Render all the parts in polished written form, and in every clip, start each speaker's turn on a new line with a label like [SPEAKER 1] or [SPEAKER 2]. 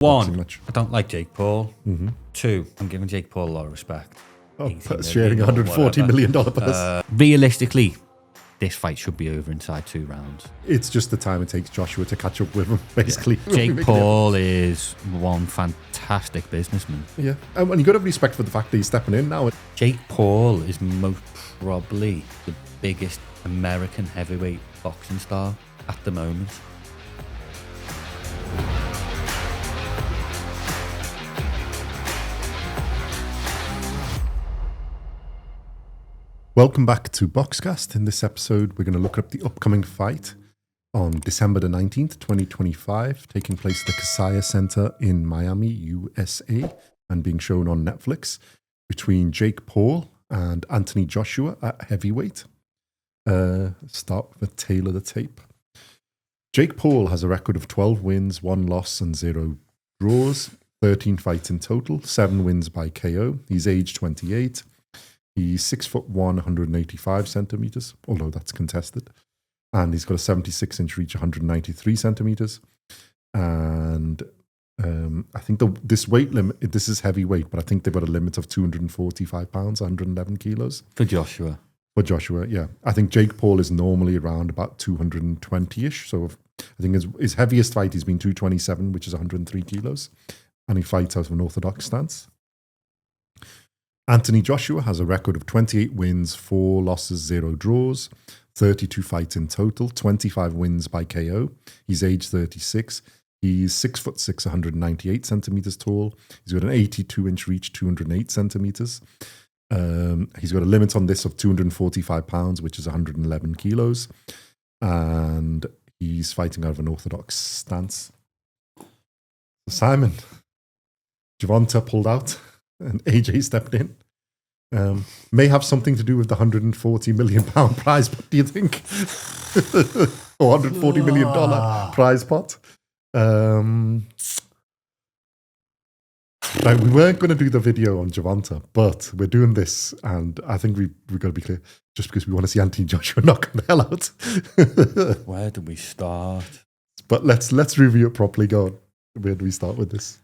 [SPEAKER 1] One,
[SPEAKER 2] much.
[SPEAKER 1] I don't like Jake Paul. Two, I'm giving Jake Paul a lot of respect.
[SPEAKER 2] Sharing $140 million purse.
[SPEAKER 1] Realistically, this fight should be over inside 2 rounds.
[SPEAKER 2] It's just the time it takes Joshua to catch up with him, basically.
[SPEAKER 1] Yeah. Jake Paul is one fantastic businessman.
[SPEAKER 2] Yeah, and you got to have respect for the fact that he's stepping in now.
[SPEAKER 1] Jake Paul is most probably the biggest American heavyweight boxing star at the moment.
[SPEAKER 2] Welcome back to BoxCast. In this episode, we're going to look up the upcoming fight on December the 19th, 2025, taking place at the Kaseya Center in Miami, USA, and being shown on Netflix, between Jake Paul and Anthony Joshua at heavyweight. Start with a tail of the tape. Jake Paul has a record of 12 wins, 1 loss and 0 draws, 13 fights in total, 7 wins by KO. He's age 28. He's 6'1", 185 centimeters, although that's contested. And he's got a 76-inch reach, 193 centimeters. And I think this weight limit, this is heavyweight, but I think they've got a limit of 245 pounds, 111 kilos.
[SPEAKER 1] For Joshua.
[SPEAKER 2] For Joshua, yeah. I think Jake Paul is normally around about 220-ish. So I think his heaviest fight has been 227, which is 103 kilos. And he fights out of an orthodox stance. Anthony Joshua has a record of 28 wins, 4 losses, 0 draws, 32 fights in total, 25 wins by KO. He's age 36. He's 6'6", 198 centimeters tall. He's got an 82-inch reach, 208 centimeters. He's got a limit on this of 245 pounds, which is 111 kilos. And he's fighting out of an orthodox stance. Simon, Gervonta pulled out and AJ stepped in. May have something to do with the £140 million prize pot, do you think? Or $140 million prize pot. Right, we weren't going to do the video on Gervonta, but we're doing this, and I think we've got to be clear, just because we want to see Anthony Joshua knock the hell out.
[SPEAKER 1] Where do we start?
[SPEAKER 2] But let's review it properly. Go on. Where do we start with this?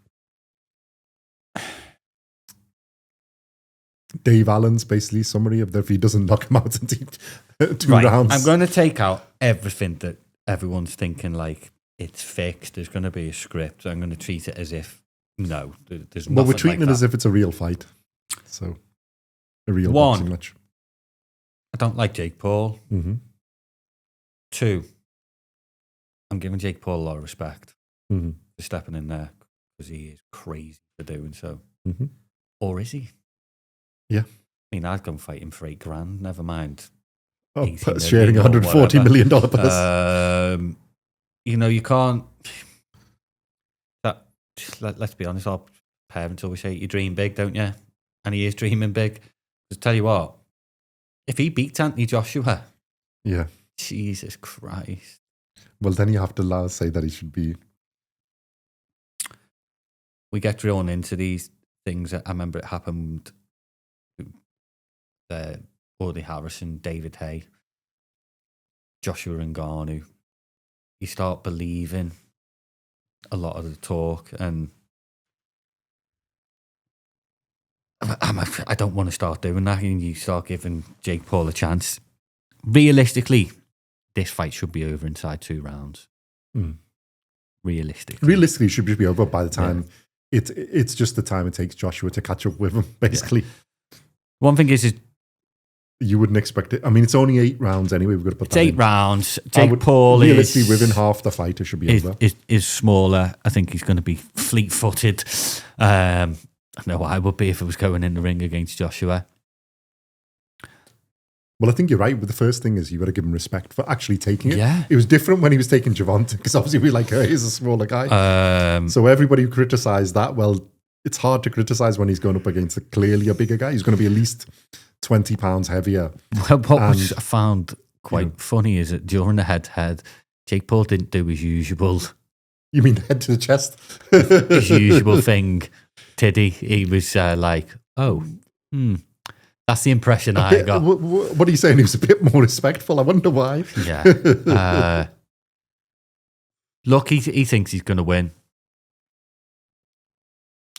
[SPEAKER 2] Dave Allen's basically summary of if he doesn't knock him out in 2 rounds.
[SPEAKER 1] I'm going to take out everything that everyone's thinking like it's fixed. There's going to be a script. I'm going to treat it as if no, there's nothing.
[SPEAKER 2] Well, we're treating
[SPEAKER 1] like
[SPEAKER 2] it as if it's a real fight. So a real boxing match.
[SPEAKER 1] I don't like Jake Paul. 2, I'm giving Jake Paul a lot of respect for stepping in there because he is crazy for doing so. Or is he?
[SPEAKER 2] Yeah.
[SPEAKER 1] I mean, I'd go and fight him for $8,000. Never mind.
[SPEAKER 2] Sharing $140 million purse.
[SPEAKER 1] You can't. Let's be honest. Our parents always say you dream big, don't you? And he is dreaming big. Just tell you what, if he beats Anthony Joshua,
[SPEAKER 2] yeah,
[SPEAKER 1] Jesus Christ.
[SPEAKER 2] Well, then you have to say that he should be.
[SPEAKER 1] We get drawn into these things. I remember it happened. Audley Harrison, David Hay, Joshua Ngannou. You start believing a lot of the talk, and I don't want to start doing that. And you start giving Jake Paul a chance. Realistically, this fight should be over inside 2 rounds. Realistically,
[SPEAKER 2] it should be over by the time. Yeah. It's just the time it takes Joshua to catch up with him, basically.
[SPEAKER 1] Yeah. One thing is
[SPEAKER 2] you wouldn't expect it. I mean, it's only 8 rounds anyway. We've got to put that
[SPEAKER 1] 8
[SPEAKER 2] in.
[SPEAKER 1] Rounds. Jake Paul
[SPEAKER 2] realistically within half the fight. It should be over.
[SPEAKER 1] Is smaller. I think he's going to be fleet-footed. I know I would be if it was going in the ring against Joshua.
[SPEAKER 2] Well, I think you're right. But the first thing is you got to give him respect for actually taking it.
[SPEAKER 1] Yeah.
[SPEAKER 2] It was different when he was taking Gervonta because obviously we're like, he's a smaller guy. So everybody who criticised that, well, it's hard to criticise when he's going up against clearly a bigger guy. He's going to be at least 20 pounds heavier.
[SPEAKER 1] Well, what I found quite funny is that during the head-to-head, Jake Paul didn't do his usual.
[SPEAKER 2] You mean head to the chest?
[SPEAKER 1] His usual thing, Tiddy. He was like, that's the impression I got.
[SPEAKER 2] What are you saying? He was a bit more respectful. I wonder why.
[SPEAKER 1] Yeah. Look, he thinks he's going to win.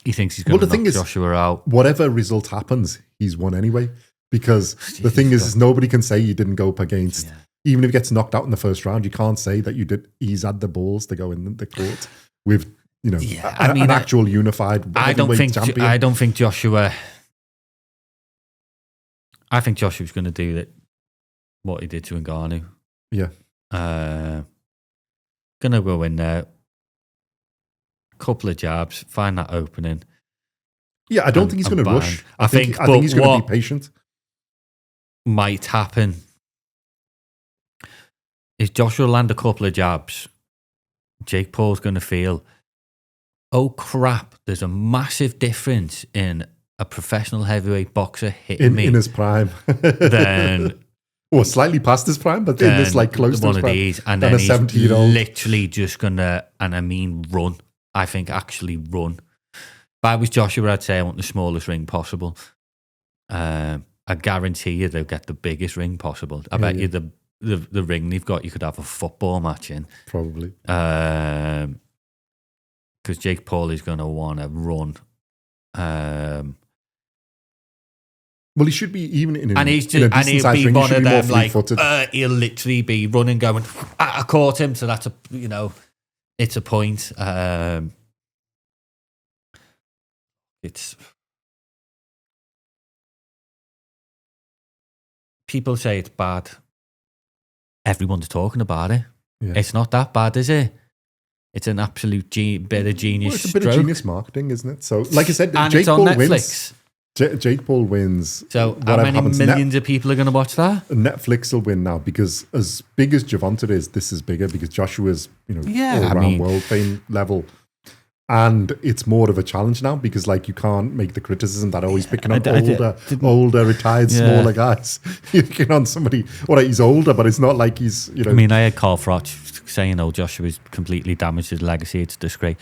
[SPEAKER 1] he thinks he's going to knock Joshua out.
[SPEAKER 2] Whatever result happens, he's won anyway. Because the thing is nobody can say you didn't go up against. Yeah. Even if he gets knocked out in the first round, you can't say that you did. He's had the balls to go in the court with an actual unified heavyweight champion.
[SPEAKER 1] I don't think Joshua. I think Joshua's going to do that. What he did to Ngannou.
[SPEAKER 2] Yeah.
[SPEAKER 1] Gonna go in there. Couple of jabs, find that opening.
[SPEAKER 2] Yeah, I don't think he's going to rush. I think he's going to be patient.
[SPEAKER 1] Might happen is Joshua land a couple of jabs. Jake Paul's going to feel, oh crap, there's a massive difference in a professional heavyweight boxer hitting me
[SPEAKER 2] in his prime.
[SPEAKER 1] Then,
[SPEAKER 2] or slightly past his prime, but in this like close to his prime.
[SPEAKER 1] These, and then he's 70-year-old literally just gonna, and I mean run. I think actually run. If I was Joshua, I'd say I want the smallest ring possible. I guarantee you they'll get the biggest ring possible. I bet you the ring they've got, you could have a football match in.
[SPEAKER 2] Probably.
[SPEAKER 1] Because Jake Paul is going to want to run.
[SPEAKER 2] Well, he should be even in a
[SPEAKER 1] he'll be one of them like he'll literally be running, going, I caught him, so that's it's a point. It's people say it's bad. Everyone's talking about it. Yeah. It's not that bad, is it? It's an absolute bit of genius.
[SPEAKER 2] Well, it's a bit of genius marketing, isn't it? So, like I said, Jake Paul wins. Jake Paul wins.
[SPEAKER 1] So, how many millions of people are going to watch that?
[SPEAKER 2] Netflix will win now because as big as Gervonta is, this is bigger because Joshua's all-round world fame level. And it's more of a challenge now because, like, you can't make the criticism that he's picking on older, retired, smaller guys. You're picking on somebody, all right, he's older, but it's not like he's,
[SPEAKER 1] I mean, I had Carl Froch saying, Joshua's completely damaged his legacy. It's disgrace.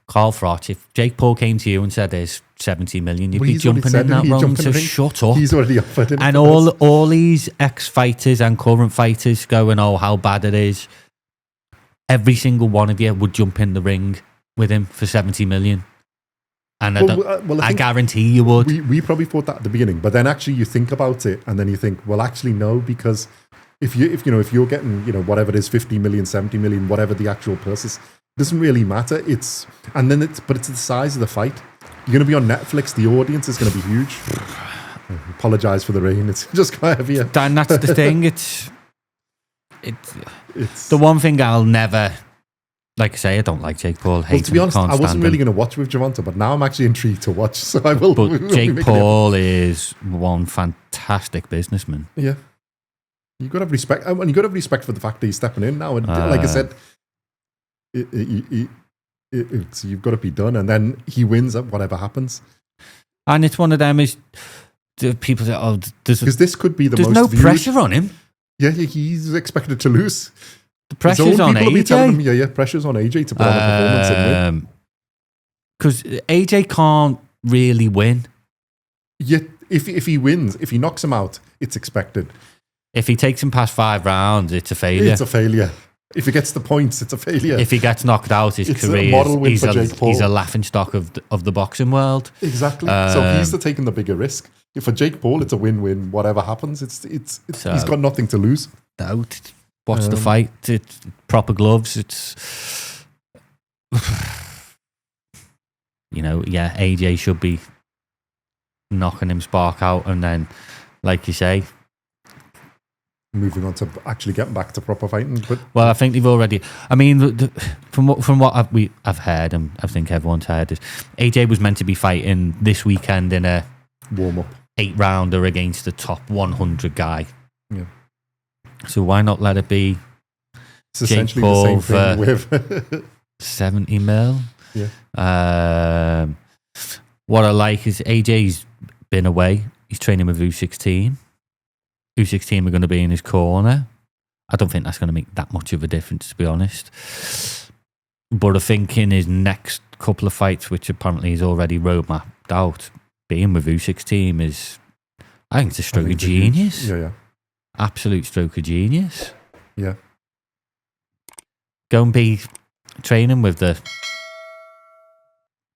[SPEAKER 1] Carl Froch, if Jake Paul came to you and said there's 70 million, you'd be jumping in that wrong, so shut up.
[SPEAKER 2] He's already offered it.
[SPEAKER 1] And all these ex-fighters and current fighters going, how bad it is. Every single one of you would jump in the ring with him for 70 million. And I guarantee you would.
[SPEAKER 2] We probably thought that at the beginning, but then actually you think about it and then you think, well, actually no, because if you're getting, whatever it is, 50 million, 70 million, whatever the actual purse is, doesn't really matter. It's the size of the fight. You're going to be on Netflix. The audience is going to be huge. Apologize for the rain. It's just quite heavy.
[SPEAKER 1] Dan, that's the thing. It's the one thing I'll never. Like I say, I don't like Jake Paul.
[SPEAKER 2] Well, to be honest, I wasn't really going to watch with Gervonta, but now I'm actually intrigued to watch, so I will.
[SPEAKER 1] But Jake Paul is one fantastic businessman.
[SPEAKER 2] Yeah. You've got to have respect. And you've got to have respect for the fact that he's stepping in now. And like I said, you've got to be done. And then he wins at whatever happens.
[SPEAKER 1] And it's one of them is people say,
[SPEAKER 2] because this could be
[SPEAKER 1] there's no pressure on him.
[SPEAKER 2] Yeah, he's expected to lose.
[SPEAKER 1] The pressure's on AJ.
[SPEAKER 2] Pressure's on AJ to put on a performance and win.
[SPEAKER 1] Because AJ can't really win.
[SPEAKER 2] Yeah, if he wins, if he knocks him out, it's expected.
[SPEAKER 1] If he takes him past 5 rounds, it's a failure.
[SPEAKER 2] It's a failure. If he gets the points, it's a failure.
[SPEAKER 1] If he gets knocked out, his career he's a laughingstock of the boxing world.
[SPEAKER 2] Exactly. So he's taking the bigger risk. For Jake Paul, it's a win-win. Whatever happens, he's got nothing to lose.
[SPEAKER 1] No. Watch the fight. It's proper gloves. It's AJ should be knocking him spark out, and then, like you say,
[SPEAKER 2] moving on to actually getting back to proper fighting.
[SPEAKER 1] Well, I think they've already. I mean, from what I've heard, and I think everyone's heard, is AJ was meant to be fighting this weekend in a
[SPEAKER 2] warm-up
[SPEAKER 1] 8-rounder against the top 100 guy.
[SPEAKER 2] Yeah.
[SPEAKER 1] So why not let it be?
[SPEAKER 2] It's essentially the same thing with
[SPEAKER 1] 70 mil.
[SPEAKER 2] Yeah.
[SPEAKER 1] What I like is AJ's been away. He's training with U16. U16 are going to be in his corner. I don't think that's going to make that much of a difference, to be honest. But I think in his next couple of fights, which apparently he's already roadmapped out, being with U16 is, I think it's a stroke of genius.
[SPEAKER 2] Yeah.
[SPEAKER 1] Absolute stroke of genius.
[SPEAKER 2] Yeah.
[SPEAKER 1] Go and be training with the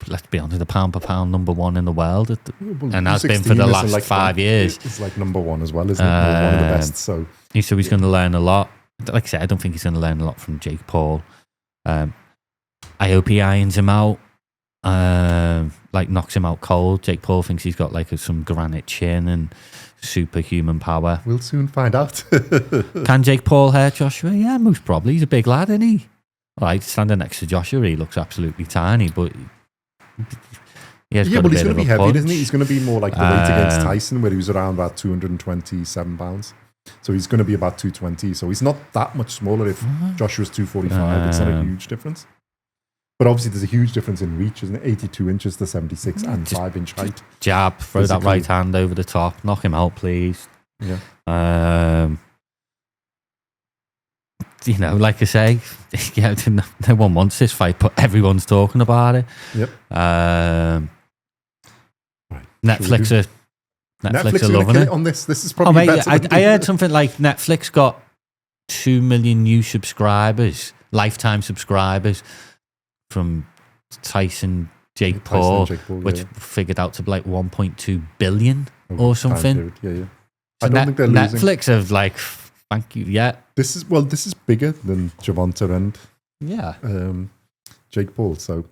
[SPEAKER 1] let's be honest, the pound per pound number one in the world, and has been
[SPEAKER 2] 216
[SPEAKER 1] for the
[SPEAKER 2] is
[SPEAKER 1] last
[SPEAKER 2] like
[SPEAKER 1] 5 years.
[SPEAKER 2] It's like number one as well, isn't it? One of the best. So
[SPEAKER 1] he's going to learn a lot. Like I said, I don't think he's going to learn a lot from Jake Paul. I hope he irons him out, like knocks him out cold. Jake Paul thinks he's got like some granite chin and superhuman power.
[SPEAKER 2] We'll soon find out.
[SPEAKER 1] Can Jake Paul hurt Joshua? Yeah, most probably. He's a big lad, isn't he? Right, standing next to Joshua, he looks absolutely tiny, but he's going to be heavy,
[SPEAKER 2] punch. Isn't he? He's going to be more like the weight against Tyson, where he was around about 227 pounds. So he's going to be about 220. So he's not that much smaller. If Joshua's 245, it's not a huge difference. But obviously, there's a huge difference in reach, isn't it? 82 inches to 76 and 5-inch height.
[SPEAKER 1] Jab, throw physically. That right hand over the top, knock him out, please.
[SPEAKER 2] Yeah.
[SPEAKER 1] Like I say, no one wants this fight, but everyone's talking about it.
[SPEAKER 2] Yep.
[SPEAKER 1] Right. Netflix are loving it
[SPEAKER 2] on this. This is probably better.
[SPEAKER 1] I heard something like Netflix got 2 million new subscribers, lifetime subscribers, from Jake Paul, which figured out to be like 1.2 billion or something.
[SPEAKER 2] Yeah.
[SPEAKER 1] So
[SPEAKER 2] I don't think they're losing.
[SPEAKER 1] Netflix have like, thank you. Yeah.
[SPEAKER 2] This is bigger than Gervonta and Jake Paul. So,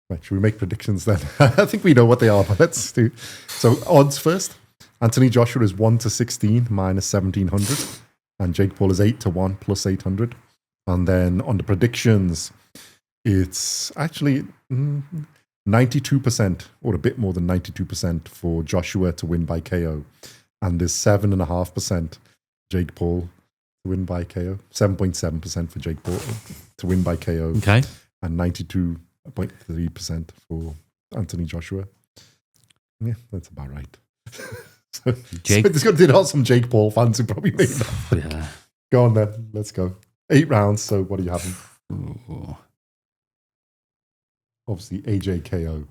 [SPEAKER 2] right, should we make predictions then? I think we know what they are, but let's do. So, odds first. Anthony Joshua is 1-16 minus 1700, and Jake Paul is 8-1 plus 800. And then on the predictions, it's actually 92% or a bit more than 92% for Joshua to win by KO, and there's 7.5% Jake Paul to win by KO. 7.7% for Jake Paul to win by KO.
[SPEAKER 1] Okay.
[SPEAKER 2] And 92.3% for Anthony Joshua. Yeah, that's about right. So there's got to be some Jake Paul fans who probably made that.
[SPEAKER 1] Yeah.
[SPEAKER 2] Go on then. Let's go. 8 rounds. So what are you having?
[SPEAKER 1] Ooh.
[SPEAKER 2] Obviously, AJ KO.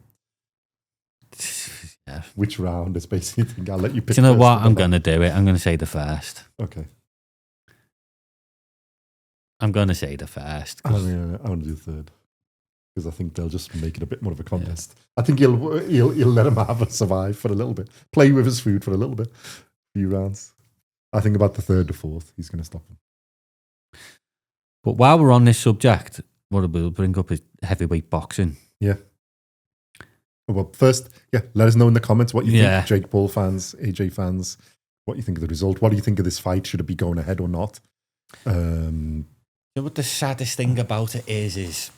[SPEAKER 1] Yeah.
[SPEAKER 2] Which round is basically the thing? I'll let you pick.
[SPEAKER 1] Do you know what? I'm going to do it. I'm going to say the first.
[SPEAKER 2] Okay.
[SPEAKER 1] I'm going to say the first.
[SPEAKER 2] I want to do the third, because I think they'll just make it a bit more of a contest. Yeah. I think he'll let him have a survive for a little bit, play with his food for a little bit, a few rounds. I think about the third or fourth, he's going to stop him.
[SPEAKER 1] But while we're on this subject, what we'll bring up is heavyweight boxing.
[SPEAKER 2] Yeah. Well, first, let us know in the comments what you think, Jake Paul fans, AJ fans, what you think of the result. What do you think of this fight? Should it be going ahead or not?
[SPEAKER 1] You know what the saddest thing about it is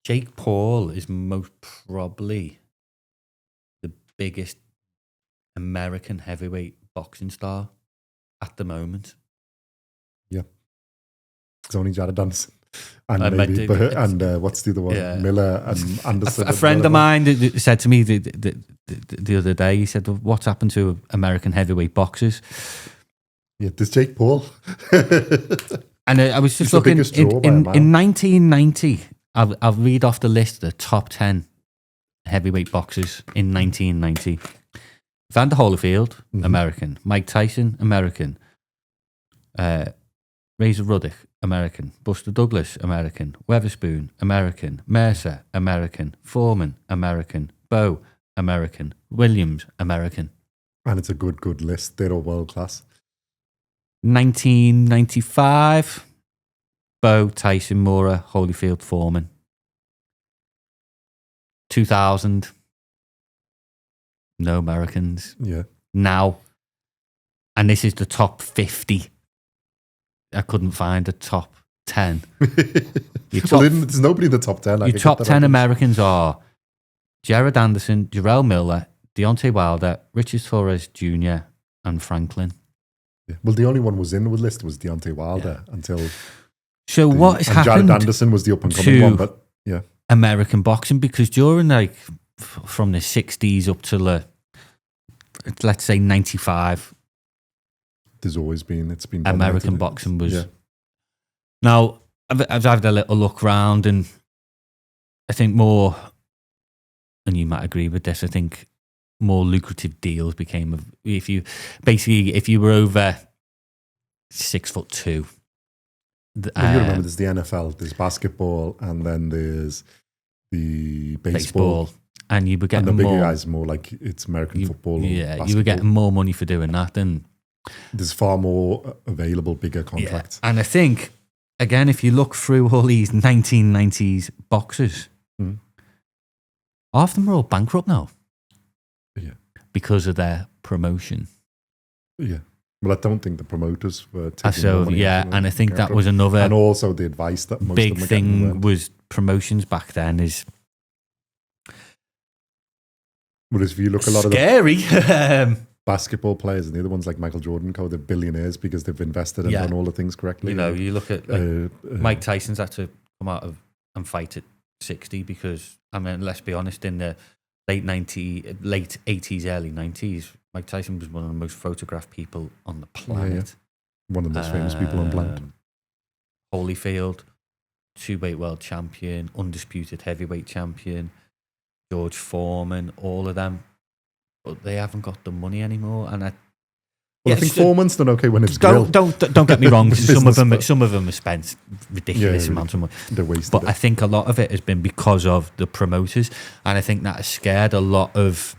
[SPEAKER 1] Jake Paul is most probably the biggest American heavyweight boxing star at the moment.
[SPEAKER 2] Yeah. It's only Jared Anderson. And what's the other one? Yeah. Miller and Anderson.
[SPEAKER 1] A friend of mine said to me the other day, he said, what's happened to American heavyweight boxers?
[SPEAKER 2] Yeah, there's Jake Paul.
[SPEAKER 1] And I was just looking, in 1990, I'll read off the list, the top 10 heavyweight boxers in 1990. Vander Holyfield, American. Mike Tyson, American. Razor Ruddock, American. Buster Douglas, American. Weatherspoon, American. Mercer, American. Foreman, American. Bowe, American. Williams, American.
[SPEAKER 2] And it's a good list. They're all world class.
[SPEAKER 1] 1995, Bowe, Tyson, Moorer, Holyfield, Foreman. 2000, no Americans.
[SPEAKER 2] Yeah.
[SPEAKER 1] Now, and this is the top 50. I couldn't find a top 10.
[SPEAKER 2] There's nobody in the top 10.
[SPEAKER 1] Your top 10 Americans are Jared Anderson, Jarrell Miller, Deontay Wilder, Richard Torres Jr., and Franklin.
[SPEAKER 2] Yeah. Well, the only one was in the list was Deontay Wilder until.
[SPEAKER 1] So what has happened?
[SPEAKER 2] Jared Anderson was the up and coming one, but yeah,
[SPEAKER 1] American boxing, because during from the 60s up to let's say 95.
[SPEAKER 2] There's always been, it's been
[SPEAKER 1] American boxing was. Yeah. Now, I've had a little look around, and I think more, and you might agree with this, I think more lucrative deals became if you were over 6'2".
[SPEAKER 2] You remember there's the NFL, there's basketball, and then there's the baseball.
[SPEAKER 1] And you were getting
[SPEAKER 2] and the bigger
[SPEAKER 1] more,
[SPEAKER 2] guys more like it's American football. Or
[SPEAKER 1] yeah,
[SPEAKER 2] basketball.
[SPEAKER 1] you were getting more money for doing that than.
[SPEAKER 2] There's far more available, bigger contracts.
[SPEAKER 1] Yeah. And I think, again, if you look through all these 1990s boxers, half of them are all bankrupt now.
[SPEAKER 2] Yeah.
[SPEAKER 1] Because of their promotion.
[SPEAKER 2] Yeah. Well, I don't think the promoters were taking more money
[SPEAKER 1] and I think that was another.
[SPEAKER 2] And also the advice that most
[SPEAKER 1] big
[SPEAKER 2] of them
[SPEAKER 1] thing was promotions back then is.
[SPEAKER 2] Whereas if you look a lot
[SPEAKER 1] scary.
[SPEAKER 2] of the basketball players and the other ones like Michael Jordan, they're billionaires because they've invested and done all the things correctly.
[SPEAKER 1] You know, you look at Mike Tyson's had to come out of and fight at 60 because, I mean, let's be honest, in the late 80s, early 90s, Mike Tyson was one of the most photographed people on the planet.
[SPEAKER 2] Yeah. One of the most famous people on planet.
[SPEAKER 1] Holyfield, 2-weight world champion, undisputed heavyweight champion, George Foreman, all of them, but they haven't got the money anymore. And I
[SPEAKER 2] think Foreman's done okay when it's grilled.
[SPEAKER 1] Don't get me wrong. some of them have spent ridiculous amounts of money.
[SPEAKER 2] They're wasted.
[SPEAKER 1] But I think a lot of it has been because of the promoters, and I think that has scared a lot of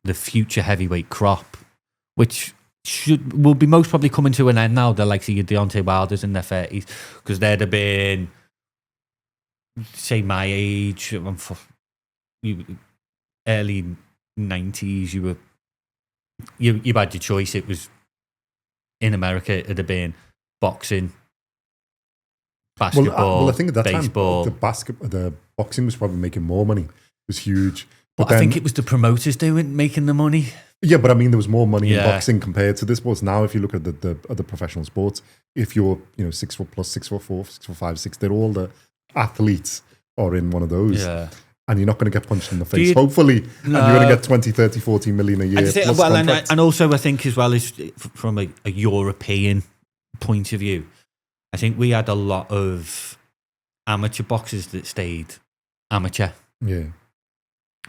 [SPEAKER 1] the future heavyweight crop, which will be most probably coming to an end now. They're like your Deontay Wilders in their 30s, because they'd have been, say, my age, early 90s. You had your choice. It was in America. It'd have been boxing, basketball.
[SPEAKER 2] Well, I think at that
[SPEAKER 1] baseball.
[SPEAKER 2] time the boxing was probably making more money. It was huge.
[SPEAKER 1] But I think it was the promoters making the money.
[SPEAKER 2] Yeah, but I mean, there was more money in boxing compared to this sports. Now, if you look at the other professional sports, if you're 6 foot plus, 6 foot 4, 6 foot 5, 6, they're all the athletes are in one of those.
[SPEAKER 1] Yeah.
[SPEAKER 2] And you're not going to get punched in the face, hopefully. No. And you're going to get 20, 30, 40 million a year.
[SPEAKER 1] And also I think as well as from a European point of view, I think we had a lot of amateur boxers that stayed amateur.
[SPEAKER 2] Yeah.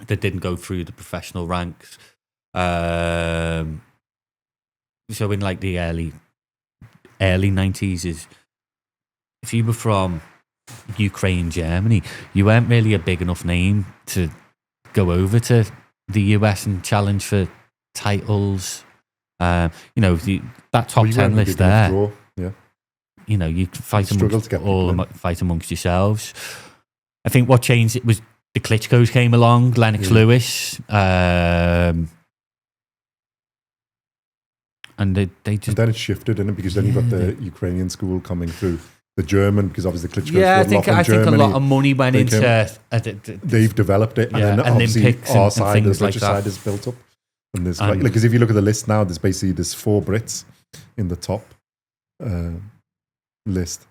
[SPEAKER 1] That didn't go through the professional ranks. So in like the early 90s, is if you were from Ukraine, Germany, you weren't really a big enough name to go over to the US and challenge for titles. That top 10 list there.
[SPEAKER 2] Draw. Yeah.
[SPEAKER 1] You fight amongst yourselves. I think what changed it was the Klitschko's came along, Lennox Lewis, and they just.
[SPEAKER 2] And then it shifted, didn't it? Because then you've got the Ukrainian school coming through, the German, because obviously the Klitschko's.
[SPEAKER 1] Yeah, I think a lot of money went into.
[SPEAKER 2] They've developed it, and then obviously
[SPEAKER 1] Olympics
[SPEAKER 2] our side,
[SPEAKER 1] and
[SPEAKER 2] the
[SPEAKER 1] things like
[SPEAKER 2] British
[SPEAKER 1] that.
[SPEAKER 2] side, is built up. And there's because if you look at the list now, there's 4 Brits in the top list.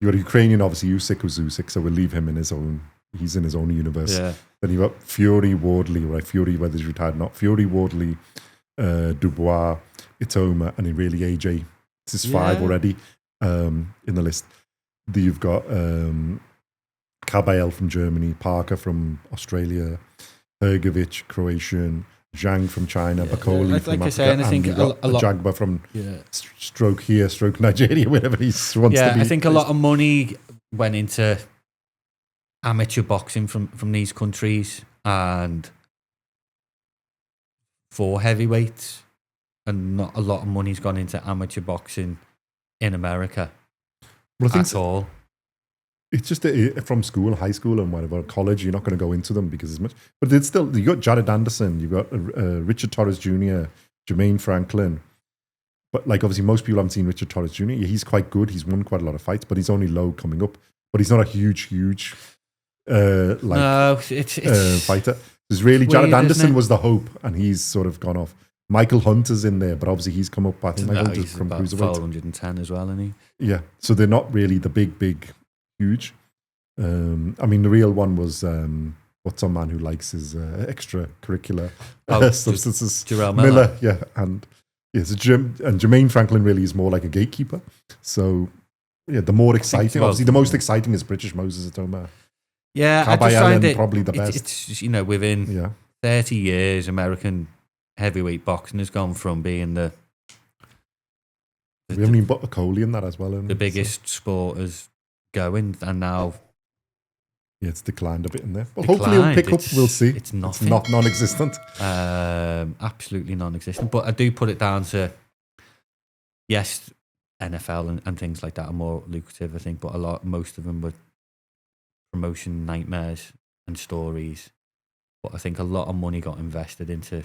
[SPEAKER 2] You got a Ukrainian, obviously Usyk was Usyk, so we'll leave him in his own. He's in his own universe. Yeah. Then you've got Fury, Wardley, right? Fury, whether he's retired or not. Fury, Wardley, Dubois, Itoma, and then really AJ. This is 5 already in the list. Then you've got Kabayel from Germany, Parker from Australia, Hergovic, Croatian, Zhang from China, Bakoli from Africa, and you've got Jagba from stroke here, stroke Nigeria, wherever he wants to be.
[SPEAKER 1] Yeah, I think a lot of money went into amateur boxing from these countries, and for heavyweights, and not a lot of money's gone into amateur boxing in America at all.
[SPEAKER 2] It's just from school, high school, and whatever, college, you're not going to go into them because it's much. But it's still, you got Jared Anderson, you've got Richard Torres Jr., Jermaine Franklin. But like obviously, most people haven't seen Richard Torres Jr. He's quite good. He's won quite a lot of fights, but he's only low coming up. But he's not a huge fighter. There's really Jared Anderson was the hope, and he's sort of gone off. Michael Hunter's in there, but obviously he's come up. I think Michael Hunter's from
[SPEAKER 1] about
[SPEAKER 2] cruiserweight,
[SPEAKER 1] 410 as well, isn't he?
[SPEAKER 2] Yeah, so they're not really the big, huge. I mean, the real one was what's some man who likes his extracurricular substances.
[SPEAKER 1] Jarrell Miller.
[SPEAKER 2] Yeah, and Jermaine Franklin really is more like a gatekeeper. So yeah, the more exciting, obviously, the most exciting is British Moses Atoma.
[SPEAKER 1] Yeah, I just find it
[SPEAKER 2] probably the best.
[SPEAKER 1] It's within 30 years, American heavyweight boxing has gone from being we
[SPEAKER 2] haven't even put Coley in that as well.
[SPEAKER 1] The biggest sport is going, and now
[SPEAKER 2] Yeah, it's declined a bit in there. Well, hopefully it'll pick up. We'll see.
[SPEAKER 1] It's nothing.
[SPEAKER 2] It's not non-existent.
[SPEAKER 1] Absolutely non-existent. But I do put it down to, yes, NFL and things like that are more lucrative, I think. But most of them were promotion nightmares and stories. But I think a lot of money got invested into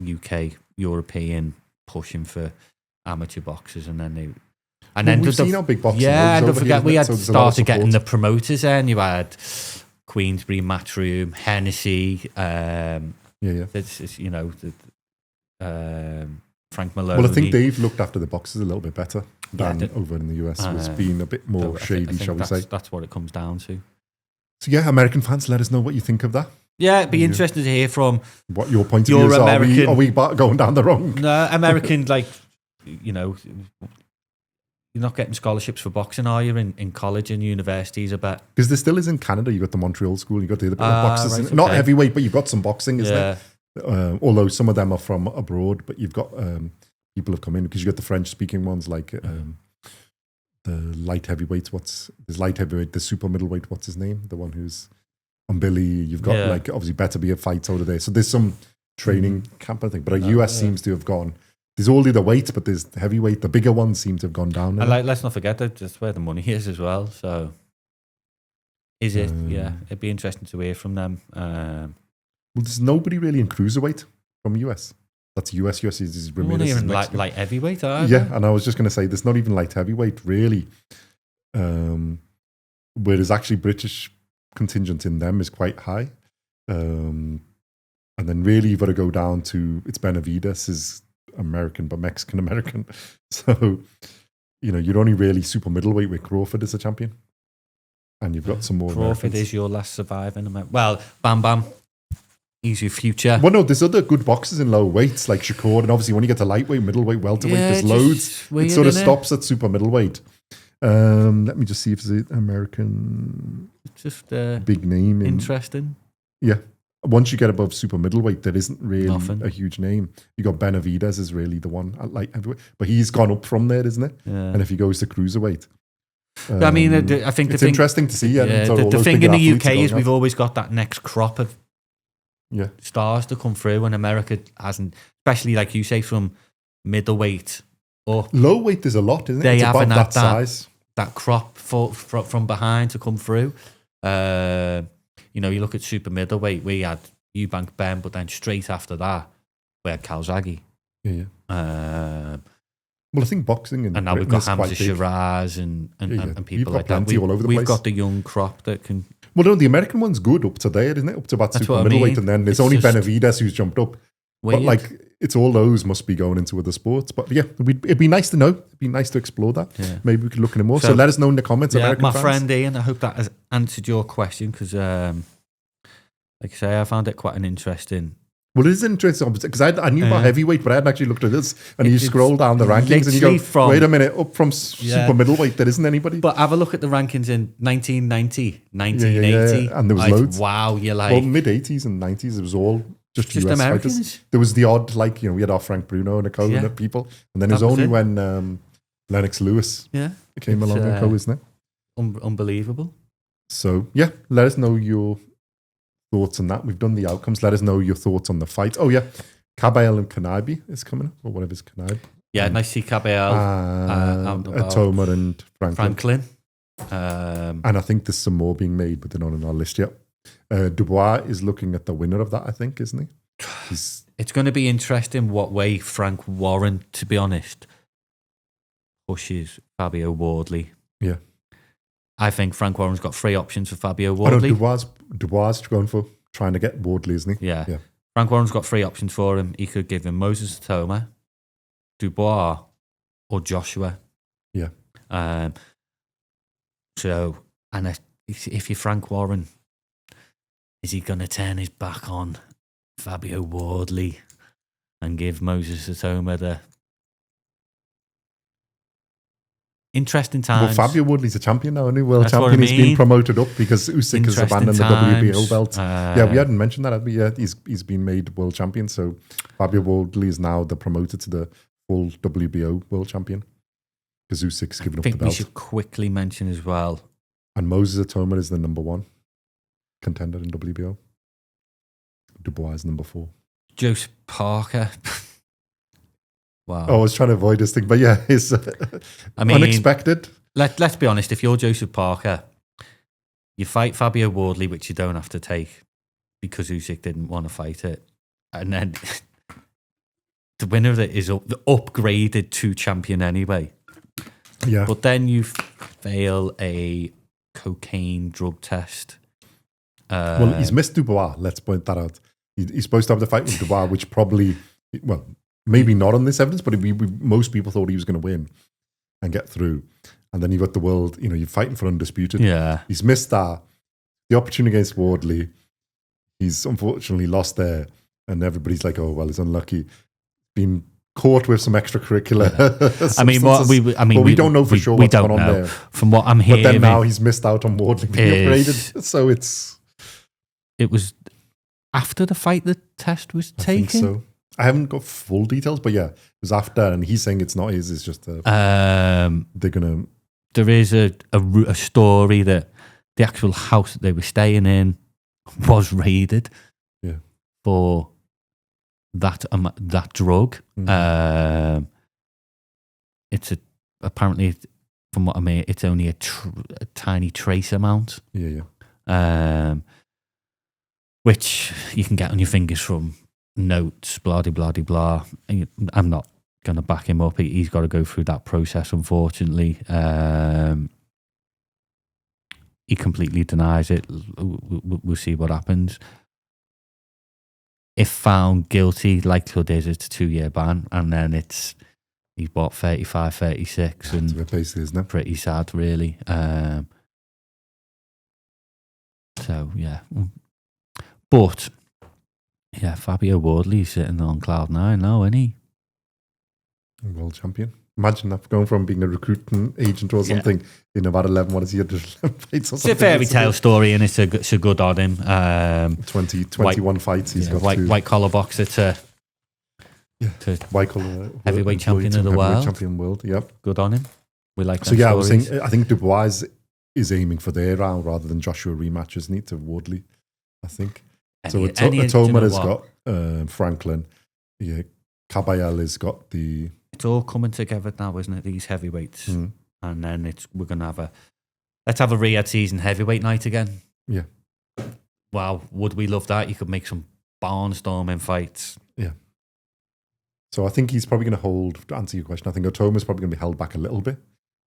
[SPEAKER 1] UK, European pushing for amateur boxers, and then
[SPEAKER 2] we've seen how big boxing
[SPEAKER 1] and don't forget we had
[SPEAKER 2] so
[SPEAKER 1] started getting the promoters in. You had Queensbury, Matchroom, Hennessy. It's, you know, Frank Maloney.
[SPEAKER 2] Well, I think they've looked after the boxers a little bit better than over in the US. It's been a bit more shady, shall we say?
[SPEAKER 1] That's what it comes down to.
[SPEAKER 2] So yeah, American fans, let us know what you think of that.
[SPEAKER 1] Yeah, it'd be interesting to hear from
[SPEAKER 2] what your point of view is. Are we going down the wrong?
[SPEAKER 1] No, American, like, you know, you're not getting scholarships for boxing, are you, in college and universities, I bet?
[SPEAKER 2] Because there still is in Canada. You've got the Montreal school, you've got the other boxers. Right, not heavyweight, but you've got some boxing, isn't there? Although some of them are from abroad, but you've got people have come in because you've got the French-speaking ones like the light heavyweights. There's light heavyweight, the super middleweight, what's his name? The one who's on Billy. You've got like obviously Better Be a Fight over there. So there's some training camp, I think. But US seems to have gone. There's all the other weights, but there's heavyweight. The bigger ones seem to have gone down.
[SPEAKER 1] And let's not forget that that's where the money is as well. So is it? Yeah, it'd be interesting to hear from them.
[SPEAKER 2] Well, there's nobody really in cruiserweight from US. That's US. US is
[SPEAKER 1] Ramirez. Not even light heavyweight, are they?
[SPEAKER 2] Yeah, and I was just going to say, there's not even light heavyweight, really. Where there's actually British contingent in them is quite high. And then really you've got to go down to, it's Benavides is American, but Mexican-American. So, you know, you're only really super middleweight with Crawford as a champion. And you've got some more
[SPEAKER 1] Crawford Americans. Is your last surviving American. Well, Bam Bam. He's your future.
[SPEAKER 2] Well, no, there's other good boxers in lower weights like Shakur, and obviously when you get to lightweight, middleweight, welterweight, there's loads. Weird, it sort of stops at super middleweight. Let me just see if there's an American
[SPEAKER 1] just
[SPEAKER 2] big name.
[SPEAKER 1] Interesting.
[SPEAKER 2] Yeah. Once you get above super middleweight, there isn't really a huge name. You got Benavides is really the one at light heavyweight, but he's gone up from there, isn't it? Yeah. And if he goes to cruiserweight,
[SPEAKER 1] I mean, I think
[SPEAKER 2] it's interesting to see.
[SPEAKER 1] The thing in the UK is we've always got that next crop of stars to come through, and America hasn't, especially like you say, from middleweight up.
[SPEAKER 2] Low weight, there's a lot, isn't it?
[SPEAKER 1] They
[SPEAKER 2] it's
[SPEAKER 1] haven't
[SPEAKER 2] above that size.
[SPEAKER 1] That crop from behind to come through. You know, you look at super middleweight, we had Eubank Ben, but then straight after that, we had Calzaghe.
[SPEAKER 2] Yeah. Well, I think boxing and
[SPEAKER 1] now we've got Hamza Shiraz and people like that.
[SPEAKER 2] All over the place.
[SPEAKER 1] We've got the young crop that can.
[SPEAKER 2] Well, no, the American one's good up to there, isn't it? Up to about super middleweight, and then there's only Benavides who's jumped up. Weird. But like, it's all those must be going into other sports. But yeah, it'd be nice to know. It'd be nice to explore that. Yeah. Maybe we could look into more. So let us know in the comments.
[SPEAKER 1] Yeah,
[SPEAKER 2] American
[SPEAKER 1] my
[SPEAKER 2] fans.
[SPEAKER 1] Friend Ian, I hope that has answered your question because, like I say, I found it quite an interesting.
[SPEAKER 2] Well, it is interesting because I knew about heavyweight, but I hadn't actually looked at this. And you scroll down the rankings and you go, wait a minute, up from super middleweight, there isn't anybody.
[SPEAKER 1] But have a look at the rankings in 1990, 1980.
[SPEAKER 2] Yeah. And there was loads.
[SPEAKER 1] Wow, you're like...
[SPEAKER 2] Well, mid-80s and 90s, it was all just US
[SPEAKER 1] Americans.
[SPEAKER 2] Fighters. There was the odd, like, you know, we had our Frank Bruno and a co and people. And then it was only when Lennox Lewis came along and co, isn't it?
[SPEAKER 1] Unbelievable.
[SPEAKER 2] So, yeah, let us know your thoughts on that. We've done the outcomes. Let us know your thoughts on the fight. Oh, yeah. Kabayel and Kanabi is coming up, or whatever is Kanabi.
[SPEAKER 1] Yeah, nice to see Kabayel.
[SPEAKER 2] Atoma and Franklin.
[SPEAKER 1] And
[SPEAKER 2] I think there's some more being made, but they're not on our list yet. Dubois is looking at the winner of that, I think, isn't he?
[SPEAKER 1] It's going to be interesting what way Frank Warren, to be honest, pushes Fabio Wardley.
[SPEAKER 2] Yeah.
[SPEAKER 1] I think Frank Warren's got 3 options for Fabio Wardley.
[SPEAKER 2] Dubois going for trying to get Wardley, isn't he?
[SPEAKER 1] Yeah. Frank Warren's got 3 options for him. He could give him Moses Atoma, Dubois, or Joshua.
[SPEAKER 2] Yeah.
[SPEAKER 1] So, and if you're Frank Warren, is he going to turn his back on Fabio Wardley and give Moses Atoma the interesting times?
[SPEAKER 2] Well, Fabio Wardley's a champion now, isn't he? World champion. He's been promoted up because Usyk has abandoned the WBO belt. Yeah, we hadn't mentioned that, had we? Yeah, he's been made world champion. So Fabio Wardley is now the promoted to the full WBO world champion because Usyk's given up the belt.
[SPEAKER 1] I think we should quickly mention as well
[SPEAKER 2] And Moses Atoma is the number 1 contender in WBO. Dubois is number 4.
[SPEAKER 1] Joseph Parker. Wow.
[SPEAKER 2] I was trying to avoid this thing, but yeah, it's unexpected.
[SPEAKER 1] Let's be honest. If you're Joseph Parker, you fight Fabio Wardley, which you don't have to take because Usyk didn't want to fight it, and then the winner of it is the upgraded to champion anyway.
[SPEAKER 2] Yeah,
[SPEAKER 1] but then you fail a cocaine drug test.
[SPEAKER 2] Well, he's missed Dubois. Let's point that out. He's supposed to have the fight with Dubois, which probably, well, maybe not on this evidence, but most people thought he was going to win and get through. And then you've got the world, you're fighting for undisputed.
[SPEAKER 1] Yeah.
[SPEAKER 2] He's missed that. The opportunity against Wardley, he's unfortunately lost there. And everybody's like, oh, well, he's unlucky. Been caught with some extracurricular
[SPEAKER 1] substances.
[SPEAKER 2] We don't know for sure what's going on there.
[SPEAKER 1] From what I'm hearing.
[SPEAKER 2] But then now he's missed out on Wardley being upgraded. So
[SPEAKER 1] it was after the fight the test was taken?
[SPEAKER 2] I think so. I haven't got full details, but yeah, it was after, and he's saying it's not his, it's just they're going to...
[SPEAKER 1] There is a story that the actual house that they were staying in was raided for that drug. Mm-hmm. It's apparently, from what I mean, it's only a tiny trace amount. Which you can get on your fingers from notes, blah, blah, blah, blah. I'm not going to back him up. He's got to go through that process, unfortunately. He completely denies it. We'll see what happens. If found guilty, likelihood is it's a 2-year ban, and then he's 35, 36, and
[SPEAKER 2] basically, isn't it?
[SPEAKER 1] Pretty sad, really. So, yeah. But, yeah, Fabio Wardley's sitting on cloud 9 now, isn't he?
[SPEAKER 2] World champion. Imagine that, going from being a recruiting agent or something in about 11, what is he, 11 fights or something?
[SPEAKER 1] It's a fairy tale story, and it's a good on him.
[SPEAKER 2] 21 fights he's got.
[SPEAKER 1] White collar boxer to
[SPEAKER 2] white collar
[SPEAKER 1] heavyweight champion of the world.
[SPEAKER 2] Champion world, yep.
[SPEAKER 1] Good on him. We like that.
[SPEAKER 2] So yeah, stories. I was saying, I think Dubois is aiming for their round rather than Joshua rematch, isn't he, to Wardley, I think. Atoma has got Franklin. Yeah, Caballel has got the...
[SPEAKER 1] It's all coming together now, isn't it? These heavyweights. And then we're going to let's have a Riyadh season heavyweight night again.
[SPEAKER 2] Yeah.
[SPEAKER 1] Wow, would we love that? You could make some barnstorming fights.
[SPEAKER 2] Yeah. So I think he's probably going to hold, to answer your question, I think Otoma's probably going to be held back a little bit.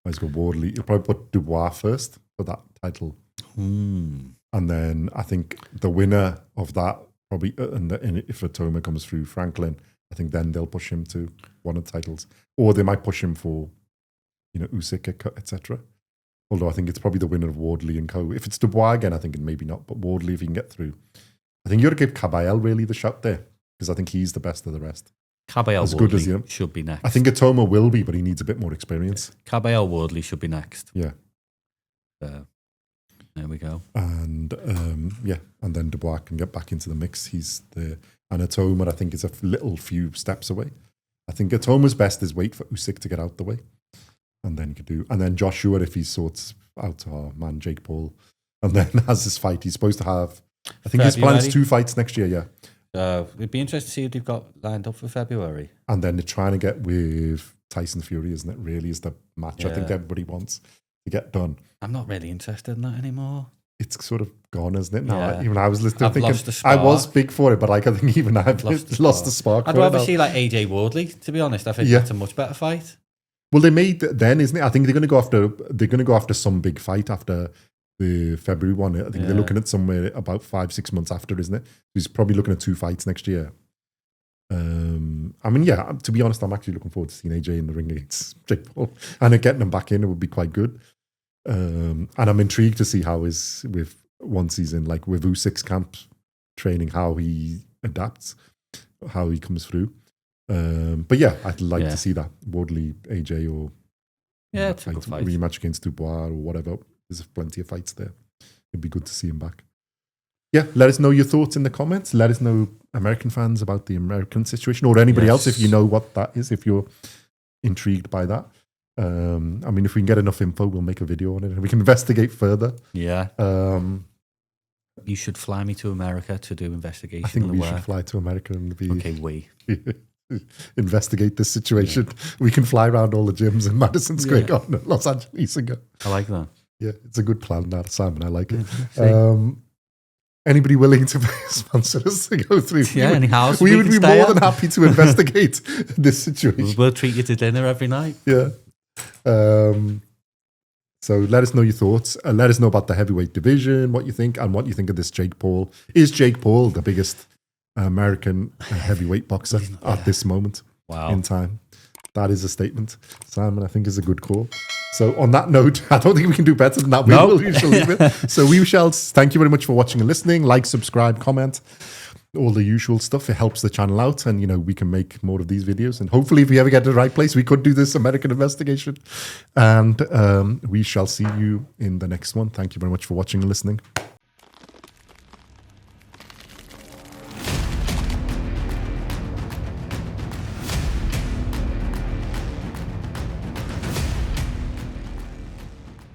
[SPEAKER 2] He's got Wardley. He'll probably put Dubois first for that title. And then I think the winner of that, probably, and if Atoma comes through Franklin, I think then they'll push him to one of the titles. Or they might push him for, Usyk, etc. Although I think it's probably the winner of Wardley and co. If it's Dubois again, I think maybe not. But Wardley, if he can get through. I think you got to give Caballel really the shot there, because I think he's the best of the rest.
[SPEAKER 1] Caballel Wardley should be next.
[SPEAKER 2] I think Atoma will be, but he needs a bit more experience.
[SPEAKER 1] Caballel Wardley should be next.
[SPEAKER 2] Yeah.
[SPEAKER 1] There we go.
[SPEAKER 2] And and then Dubois can get back into the mix. He's there. And Atoma, I think, is a few steps away. I think Atoma's best is wait for Usyk to get out the way. And then you could do... And then Joshua, if he sorts out our man Jake Paul, and then has his fight, he's supposed to have... I think his plan's 2 fights next year, yeah.
[SPEAKER 1] It'd be interesting to see what they've got lined up for February.
[SPEAKER 2] And then they're trying to get with Tyson Fury, isn't it? Really is the match I think everybody wants to get done.
[SPEAKER 1] I'm not really interested in that anymore.
[SPEAKER 2] It's sort of gone, isn't it? Now,
[SPEAKER 1] Yeah.
[SPEAKER 2] even I was listening, thinking
[SPEAKER 1] lost the spark.
[SPEAKER 2] I was big for it, but I think even I've lost the spark.
[SPEAKER 1] I'd rather see like AJ Wardley, to be honest. I think that's a much better fight.
[SPEAKER 2] Well, they made then, isn't it? I think they're going to go after some big fight after the February one. I think they're looking at somewhere about 5-6 months after, isn't it? He's probably looking at 2 fights next year. To be honest, I'm actually looking forward to seeing AJ in the ring against Jake Paul, and getting him back in. It would be quite good. And I'm intrigued to see how is with one season, like with Usyk's camp training, how he adapts, how he comes through. But yeah, I'd like to see that Wardley, AJ, or
[SPEAKER 1] it's a good fight.
[SPEAKER 2] Rematch against Dubois or whatever. There's plenty of fights there. It'd be good to see him back. Yeah, let us know your thoughts in the comments. Let us know, American fans, about the American situation, or anybody else, if you know what that is, if you're intrigued by that. I mean, if we can get enough info, we'll make a video on it and we can investigate further.
[SPEAKER 1] Yeah. You should fly me to America to do investigation.
[SPEAKER 2] I think
[SPEAKER 1] of
[SPEAKER 2] we
[SPEAKER 1] the
[SPEAKER 2] should
[SPEAKER 1] work.
[SPEAKER 2] fly to America and investigate this situation. Yeah. We can fly around all the gyms in Madison Square Garden in Los Angeles and go.
[SPEAKER 1] I like that.
[SPEAKER 2] Yeah, it's a good plan, that Simon. I like it. Anybody willing to sponsor us to go through?
[SPEAKER 1] Yeah, any house
[SPEAKER 2] we would be more than happy to investigate this situation.
[SPEAKER 1] We'll treat you to dinner every night.
[SPEAKER 2] Yeah. So let us know your thoughts. Let us know about the heavyweight division, what you think, and what you think of this Jake Paul. Is Jake Paul the biggest American heavyweight boxer at this moment in time? That is a statement. Simon, I think, is a good call. So on that note, I don't think we can do better than that. We shall leave it. So we shall thank you very much for watching and listening. Like, subscribe, comment, all the usual stuff. It helps the channel out, and we can make more of these videos. And hopefully, if we ever get to the right place, we could do this American investigation. And we shall see you in the next one. Thank you very much for watching and listening.